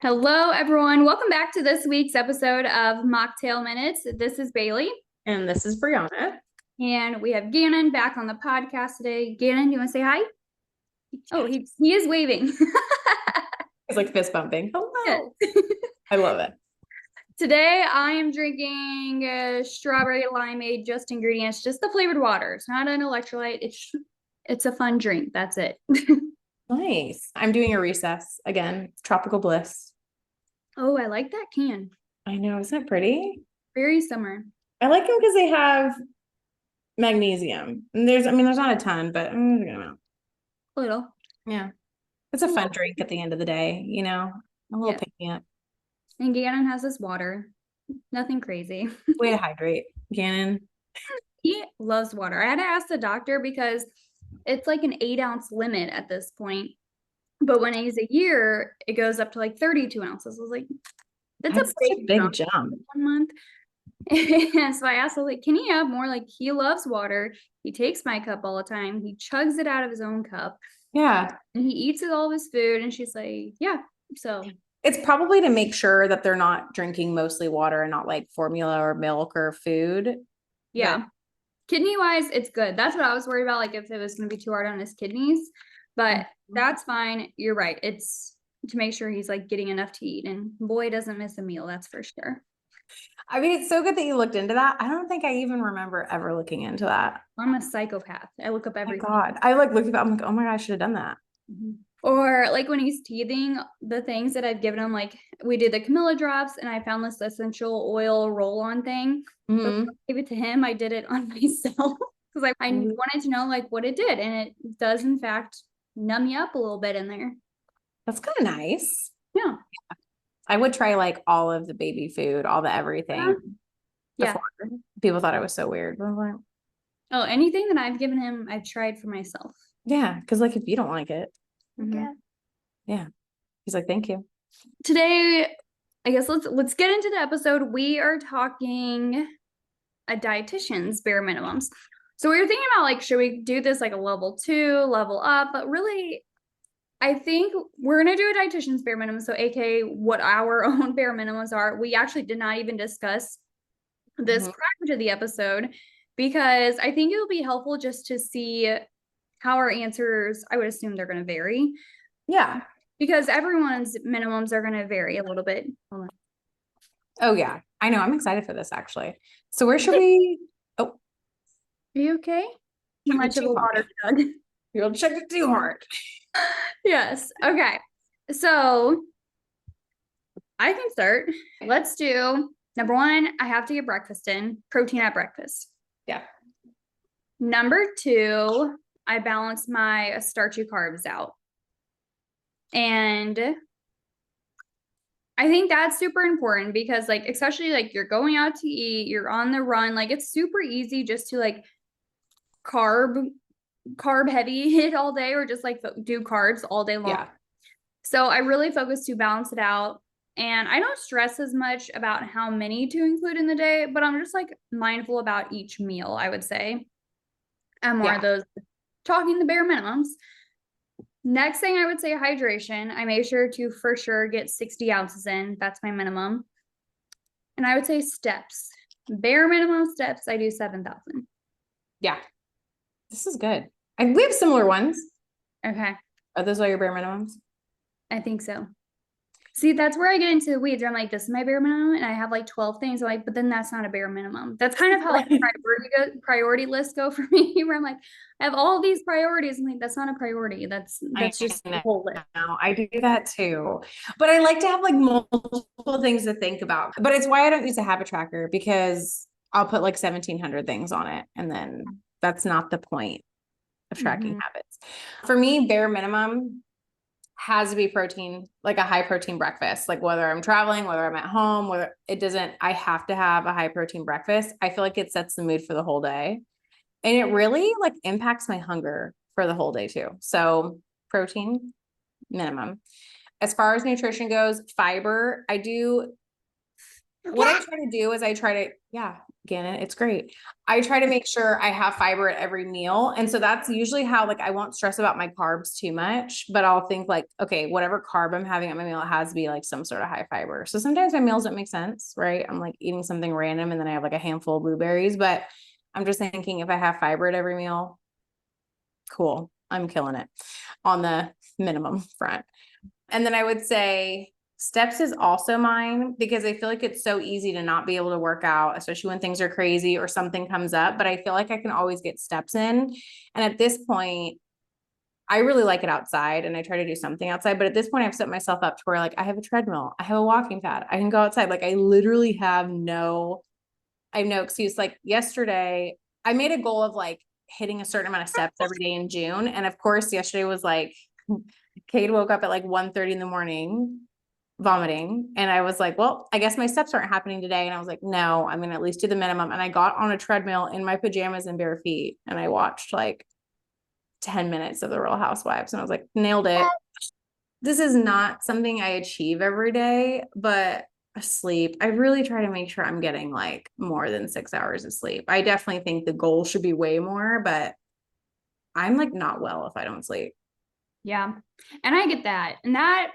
Hello, everyone. Welcome back to this week's episode of Mocktail Minutes. This is Bailey. And this is Brianna. And we have Gannon back on the podcast today. Gannon, you want to say hi? Oh, he is waving. It's like fist bumping. Hello. Yes. I love it. Today, I am drinking strawberry limeade, just ingredients, just the flavored water. It's not an electrolyte. It's a fun drink. That's it. Nice. I'm doing a recess again. Tropical bliss. Oh, I like that can. I know. Isn't it pretty? Very summer. I like them because they have magnesium. And there's not a ton, but there's a good amount. A little. Yeah. It's a fun drink at the end of the day, a little pick me up. And Gannon has his water. Nothing crazy. Way to hydrate, Gannon. He loves water. I had to ask the doctor because it's like an 8-ounce limit at this point. But when he's a year, it goes up to like 32 ounces. I was like, that's a big jump. 1 month. And so I asked him, like, can he have more? Like, he loves water. He takes my cup all the time. He chugs it out of his own cup. Yeah. And he eats all of his food. And she's like, yeah. So it's probably to make sure that they're not drinking mostly water and not like formula or milk or food. Yeah. But kidney wise, it's good. That's what I was worried about. Like if it was going to be too hard on his kidneys, but that's fine. You're right. It's to make sure he's like getting enough to eat, and boy doesn't miss a meal. That's for sure. I mean, it's so good that you looked into that. I don't think I even remember ever looking into that. I'm a psychopath. I look up everything. Oh my God. I like looked at that. I'm like, oh my God, I should have done that. Mm-hmm. Or like when he's teething, the things that I've given him, like we did the Camilla drops and I found this essential oil roll-on thing. Mm-hmm. So I gave it to him. I did it on myself because I wanted to know like what it did. And it does in fact numb you up a little bit in there. That's kind of nice. Yeah. I would try like all of the baby food, all the everything. Yeah. People thought I was so weird. Like, oh, anything that I've given him, I've tried for myself. Yeah. Cause like if you don't like it. Mm-hmm. Yeah. He's like, thank you. Today, I guess let's get into the episode. We are talking a dietitian's bare minimums. So we were thinking about like, should we do this like a level 2, level up? But really, I think we're going to do a dietitian's bare minimum. So aka what our own bare minimums are. We actually did not even discuss this prior to the episode because I think it'll be helpful just to see how our answers, I would assume they're going to vary. Yeah. Because everyone's minimums are going to vary a little bit. Oh yeah. I know. I'm excited for this actually. So where should we? Oh. Are you okay? Too much of a water jug. You'll check it too hard. Yes. Okay. So I can start. Let's do number 1. I have to get breakfast in, protein at breakfast. Yeah. Number 2, I balance my starchy carbs out. And I think that's super important because like, especially like you're going out to eat, you're on the run, like it's super easy just to like carb heavy hit all day or just like do carbs all day long. Yeah. So I really focus to balance it out. And I don't stress as much about how many to include in the day, but I'm just like mindful about each meal, I would say. And more of those talking the bare minimums. Next thing I would say hydration. I make sure to for sure get 60 ounces in. That's my minimum. And I would say steps. Bare minimum steps, I do 7,000. Yeah. This is good. We have similar ones. Okay. Are those all your bare minimums? I think so. See, that's where I get into the weeds. I'm like, this is my bare minimum, and I have like 12 things. I'm like, but then that's not a bare minimum. That's kind of how like priority lists go for me. Where I'm like, I have all these priorities. I'm like, that's not a priority. That's just a whole list. I do that too, but I like to have like multiple things to think about. But it's why I don't use a habit tracker because I'll put like 1,700 things on it, and then that's not the point of tracking habits. For me, bare minimum has to be protein, like a high protein breakfast, like whether I'm traveling, whether I'm at home, whether it doesn't, I have to have a high protein breakfast. I feel like it sets the mood for the whole day. And it really like impacts my hunger for the whole day too. So protein minimum. As far as nutrition goes, fiber, what I try to do is Again, it's great. I try to make sure I have fiber at every meal. And so that's usually how, like, I won't stress about my carbs too much, but I'll think like, okay, whatever carb I'm having at my meal, it has to be like some sort of high fiber. So sometimes my meals don't make sense, right? I'm like eating something random and then I have like a handful of blueberries, but I'm just thinking if I have fiber at every meal, cool. I'm killing it on the minimum front. And then I would say steps is also mine because I feel like it's so easy to not be able to work out, especially when things are crazy or something comes up. But I feel like I can always get steps in. And at this point, I really like it outside and I try to do something outside. But at this point, I've set myself up to where like I have a treadmill, I have a walking pad, I can go outside. Like I literally I have no excuse. Like yesterday, I made a goal of like hitting a certain amount of steps every day in June. And of course, yesterday was like, Cade woke up at like 1:30 in the morning vomiting. And I was like, well, I guess my steps aren't happening today. And I was like, no, I'm going to at least do the minimum. And I got on a treadmill in my pajamas and bare feet. And I watched like 10 minutes of the Real Housewives. And I was like, nailed it. This is not something I achieve every day, but sleep, I really try to make sure I'm getting like more than 6 hours of sleep. I definitely think the goal should be way more, but I'm like not well if I don't sleep. Yeah. And I get that. And that,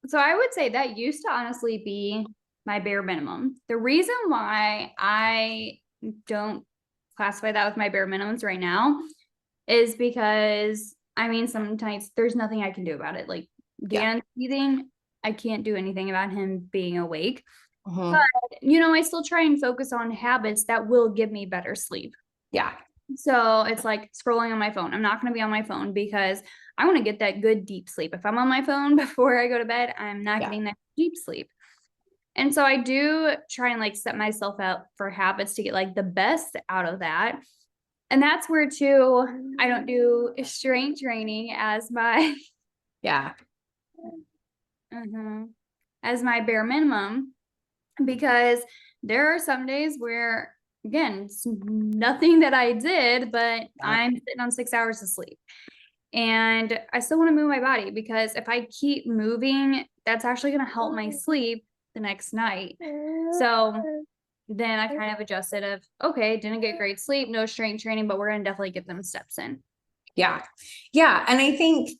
so I would say that used to honestly be my bare minimum. The reason why I don't classify that with my bare minimums right now is because I mean, sometimes there's nothing I can do about it. Like Dan's teething, I can't do anything about him being awake. Mhm. But, you know, I still try and focus on habits that will give me better sleep. Yeah. So it's like scrolling on my phone. I'm not going to be on my phone because I want to get that good deep sleep. If I'm on my phone before I go to bed, I'm not getting that deep sleep. And so I do try and like set myself up for habits to get like the best out of that. And that's where too, I don't do strength training as my Yeah. as my bare minimum because there are some days where again it's nothing that I did, but I'm sitting on 6 hours of sleep. And I still want to move my body because if I keep moving, that's actually going to help my sleep the next night. So then I kind of adjusted of, okay, didn't get great sleep, no strength training, but we're going to definitely get them steps in. Yeah. Yeah. And I think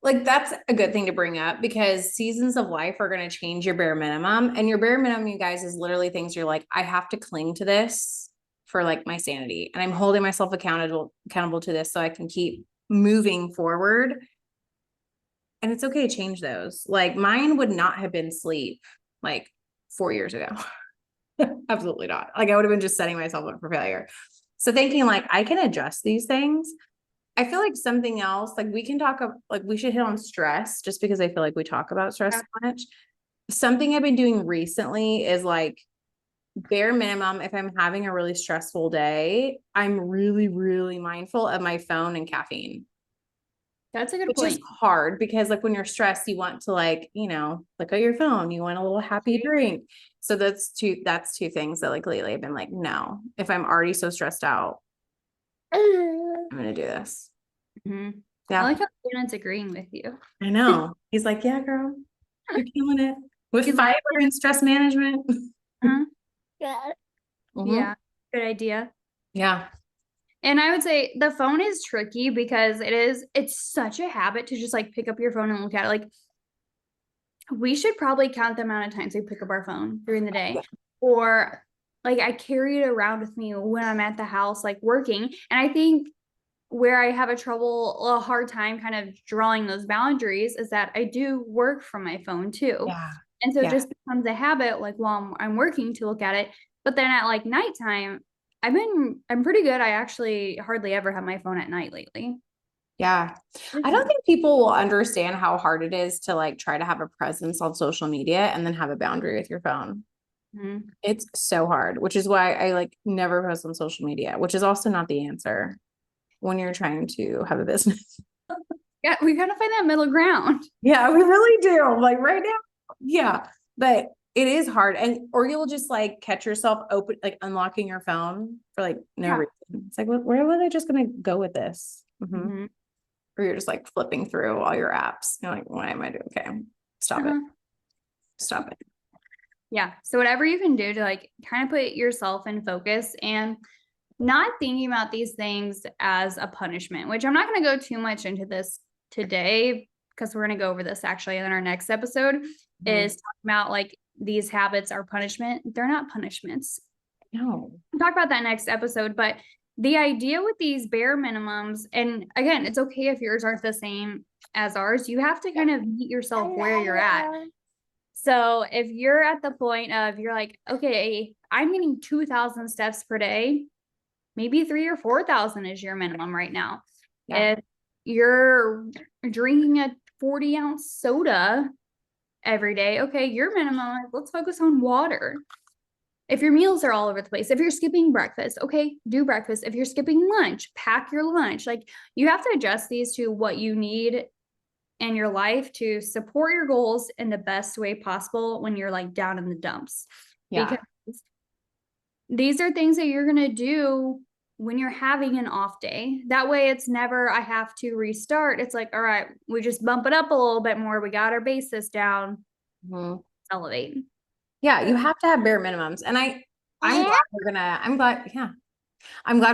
like that's a good thing to bring up because seasons of life are going to change your bare minimum. And your bare minimum, you guys, is literally things you're like, I have to cling to this for like my sanity. And I'm holding myself accountable to this so I can keep moving forward. And it's okay to change those. Like mine would not have been sleep like 4 years ago. Absolutely not. Like I would have been just setting myself up for failure. So thinking like I can adjust these things. I feel like something else, like we can talk about, like we should hit on stress just because I feel like we talk about stress so much. Something I've been doing recently is like bare minimum. If I'm having a really stressful day, I'm really, really mindful of my phone and caffeine. That's a good Which point. is hard because like when you're stressed, you want to like, look at your phone, you want a little happy drink. So that's two things that like lately I've been like, no, if I'm already so stressed out, I'm gonna do this. Mm-hmm. I Yeah. like how Janet's agreeing with you. I know. He's like, yeah, girl, you're killing it with He's fiber like, and stress management. uh-huh. Mhm. Yeah, good idea. Yeah. And I would say the phone is tricky because it's such a habit to just like pick up your phone and look at it. Like we should probably count the amount of times we pick up our phone during the day. Or like I carry it around with me when I'm at the house, like working. And I think where I have a hard time kind of drawing those boundaries is that I do work from my phone too. Yeah. And so it Yeah. just becomes a habit, like while I'm working to look at it. But then at like nighttime, I'm pretty good. I actually hardly ever have my phone at night lately. Yeah. I don't think people will understand how hard it is to like try to have a presence on social media and then have a boundary with your phone. Mm-hmm. It's so hard, which is why I like never post on social media, which is also not the answer when you're trying to have a business. Yeah, we gotta find that middle ground. Yeah, we really do. Like right now. Yeah. But it is hard. And or you'll just like catch yourself open, like unlocking your phone for like no reason. It's like, where was I just gonna go with this? Mm-hmm. Or you're just like flipping through all your apps. You're like, why am I doing? Okay, stop it. Stop it. Yeah. So whatever you can do to like kind of put yourself in focus and not thinking about these things as a punishment, which I'm not going to go too much into this today because we're going to go over this actually in our next episode, is talking about like these habits are punishment. They're not punishments. No. We'll talk about that next episode, but the idea with these bare minimums, and again, it's okay if yours aren't the same as ours. You have to kind of meet yourself where you're at. So if you're at the point of you're like, okay, I'm getting 2,000 steps per day, maybe 3,000 or 4,000 is your minimum right now. Yeah. If you're drinking a 40-ounce soda every day, okay, your minimum, let's focus on water. If your meals are all over the place, if you're skipping breakfast, okay, do breakfast. If you're skipping lunch, pack your lunch. Like you have to adjust these to what you need in your life to support your goals in the best way possible when you're like down in the dumps. Yeah. Because these are things that you're going to do when you're having an off day. That way it's never, I have to restart. It's like, all right, we just bump it up a little bit more. We got our basis down. Elevate. Yeah, you have to have bare minimums. And I'm glad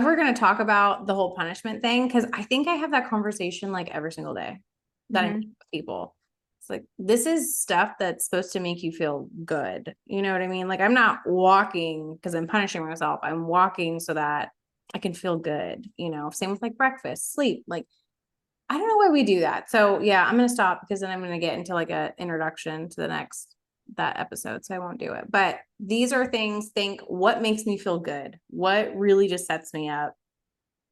we're gonna talk about the whole punishment thing because I think I have that conversation like every single day that I meet with people. It's like this is stuff that's supposed to make you feel good. You know what I mean? Like I'm not walking because I'm punishing myself. I'm walking so that I can feel good. Same with like breakfast, sleep. Like I don't know why we do that. So yeah, I'm gonna stop because then I'm gonna get into like a introduction to that episode, so I won't do it. But these are things, think what makes me feel good, what really just sets me up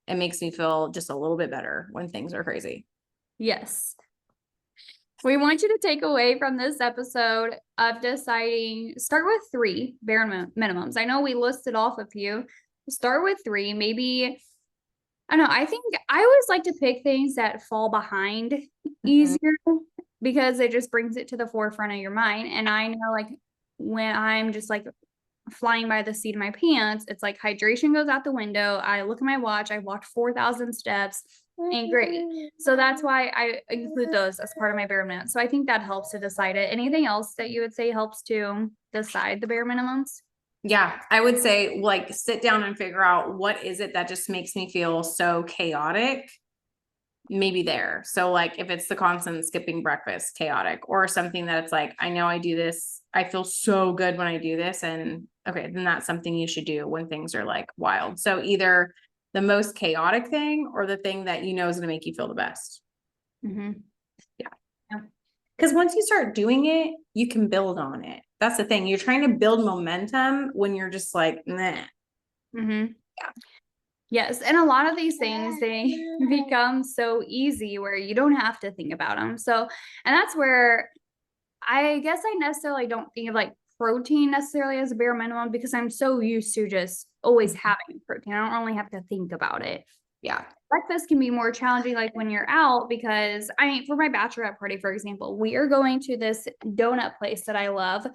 and makes me feel just a little bit better when things are crazy. Yes. We want you to take away from this episode of deciding, start with 3 bare minimums. I know we listed off a few. Start with 3, maybe. I don't know. I think I always like to pick things that fall behind easier because it just brings it to the forefront of your mind. And I know like when I'm just like flying by the seat of my pants, it's like hydration goes out the window. I look at my watch, I walked 4,000 steps. Ain't great. So that's why I include those as part of my bare minimum. So I think that helps to decide it. Anything else that you would say helps to decide the bare minimums? Yeah, I would say like sit down and figure out what is it that just makes me feel so chaotic. Maybe there. So like if it's the constant skipping breakfast, chaotic, or something that it's like, I know I do this. I feel so good when I do this. And okay, then that's something you should do when things are like wild. So either the most chaotic thing or the thing that you know is going to make you feel the best. Yeah. Because once you start doing it, you can build on it. That's the thing. You're trying to build momentum when you're just like, nah. Yeah. Yes. And a lot of these things, they become so easy where you don't have to think about them. So, and that's where I guess I necessarily don't think of like protein necessarily as a bare minimum because I'm so used to just always having protein. I don't really have to think about it. Yeah. Breakfast can be more challenging like when you're out because I mean, for my bachelorette party, for example, we are going to this donut place that I love,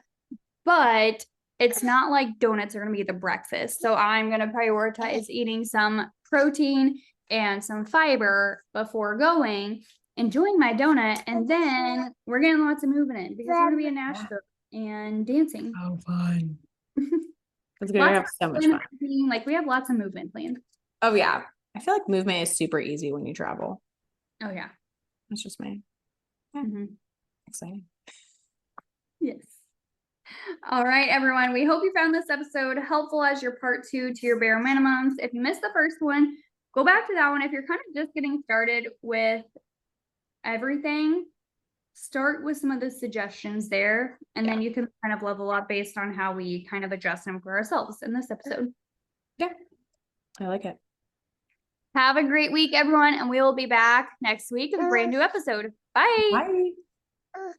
but it's not like donuts are going to be the breakfast. So I'm going to prioritize eating some protein and some fiber before going, enjoying my donut, and then we're getting lots of movement in because we're going to be in Nashville and dancing. Oh, fun. It's going to have so much fun. Like we have lots of movement planned. Oh, yeah. I feel like movement is super easy when you travel. Oh, yeah. That's just me. Yeah. Exciting. Yes. All right, everyone. We hope you found this episode helpful as your part 2 to your bare minimums. If you missed the first one, go back to that one. If you're kind of just getting started with everything, start with some of the suggestions there, and then you can kind of level up based on how we kind of adjust them for ourselves in this episode. Yeah, I like it. Have a great week, everyone, and we will be back next week with a brand new episode. Bye. Bye.